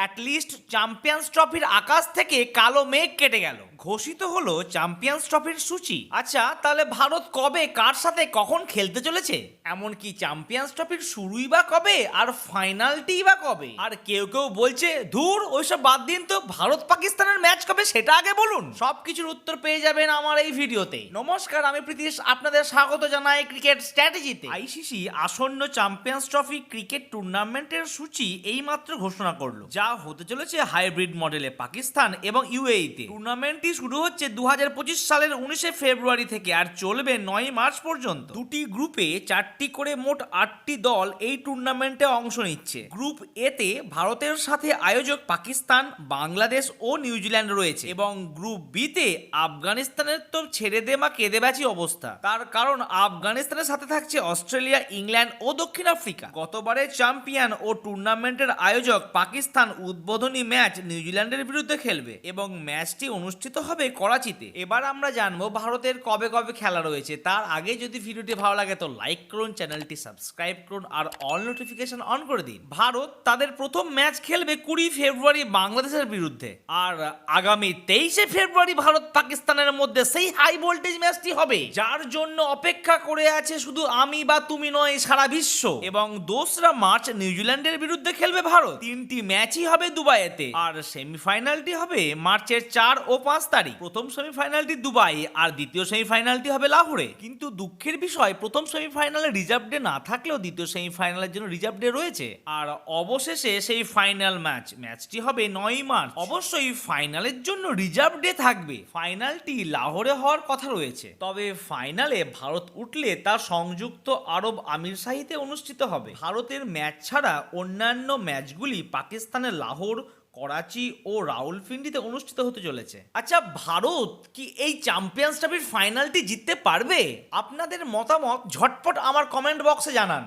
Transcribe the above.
At least champions ট্রফির আকাশ থেকে কালো মেঘ কেটে গেল, ঘোষিত হলো চ্যাম্পিয়ন্স ট্রফির সূচি। আচ্ছা, তাহলে ভারত কবে কার সাথে কখন খেলতে চলেছে, এমনকি চ্যাম্পিয়ন্স ট্রফির শুরুই বা কবে আর ফাইনালটি বা কবে? আর কেউ কেউ বলছে ধুর ওইসব বাদ দিন তো, ভারত পাকিস্তানের ম্যাচ কবে সেটা আগে বলুন। সবকিছুর উত্তর পেয়ে যাবেন আমার এই ভিডিওতে। নমস্কার, আমি প্রীতিশ, আপনাদের স্বাগত জানাই ক্রিকেট স্ট্র্যাটেজিতে। আইসিসি আসন্ন চ্যাম্পিয়ন্স ট্রফি ক্রিকেট টুর্নামেন্টের সূচি এইমাত্র ঘোষণা করলো, যা হতে চলেছে হাইব্রিড মডেলে পাকিস্তান এবং ইউএইতে। টুর্নামেন্টটি শুরু হচ্ছে 2025 সালের 19 ফেব্রুয়ারি থেকে আর চলবে 9 মার্চ পর্যন্ত। দুটি গ্রুপে 4টি করে মোট 8টি দল এই টুর্নামেন্টে অংশ নিচ্ছে। গ্রুপ এতে ভারতের সাথে আয়োজক পাকিস্তান, বাংলাদেশ ও নিউজিল্যান্ড রয়েছে এবং গ্রুপ বিতে আফগানিস্তানের তো ছেড়ে দে মা কেঁদে বাঁচি অবস্থা। তার কারণ আফগানিস্তানের সাথে থাকছে অস্ট্রেলিয়া, ইংল্যান্ড ও দক্ষিণ আফ্রিকা। গতবারের চ্যাম্পিয়ন ও টুর্নামেন্টের আয়োজক পাকিস্তান উদ্বোধনী ম্যাচ নিউজিল্যান্ডের বিরুদ্ধে খেলবে এবং ম্যাচটি অনুষ্ঠিত হবে করাচিতে। এবার আমরা জানবো ভারতের কবে কবে খেলা রয়েছে। তার আগে যদি ভিডিওটি ভালো লাগে তো লাইক করুন, চ্যানেলটি সাবস্ক্রাইব করুন আর অল নোটিফিকেশন অন করে দিন। ভারত তাদের প্রথম ম্যাচ খেলবে 20 ফেব্রুয়ারি বাংলাদেশের বিরুদ্ধে, আর আগামী 23 ফেব্রুয়ারি ভারত পাকিস্তানের মধ্যে সেই হাই ভোল্টেজ ম্যাচটি হবে, যার জন্য অপেক্ষা করে আছে শুধু আমি বা তুমি নয়, সারা বিশ্ব। এবং 2রা মার্চ নিউজিল্যান্ডের বিরুদ্ধে খেলবে ভারত। 3টি ম্যাচই হবে দুবাইতে, আর সেমিফাইনালটি হবে মার্চের 4 ও 5 তারিখ। প্রথম সেমিফাইনালটি দুবাই আর দ্বিতীয় সেমিফাইনালটি হবে লাহোরে। কিন্তু দুঃখের বিষয়, প্রথম সেমিফাইনালে রিজার্ভ ডে না থাকলেও দ্বিতীয় সেমিফাইনালের জন্য রিজার্ভ ডে রয়েছে। আর অবশেষে সেই ফাইনাল ম্যাচটি হবে 9 মার্চ। অবশ্যই ফাইনালের জন্য রিজার্ভ ডে থাকবে। ফাইনালটি লাহোরে হওয়ার কথা রয়েছে, তবে ফাইনালে ভারত উঠলে তা সংযুক্ত আরব আমিরশাহিতে অনুষ্ঠিত হবে। ভারতের ম্যাচ ছাড়া অন্যান্য ম্যাচগুলি পাকিস্তানের লাহোর, করাচি ও রাওয়ালপিন্ডিতে অনুষ্ঠিত হতে চলেছে। আচ্ছা, ভারত কি এই চ্যাম্পিয়ন্স ট্রফির ফাইনালটি জিততে পারবে? আপনাদের মতামত ঝটপট আমার কমেন্ট বক্সে জানান।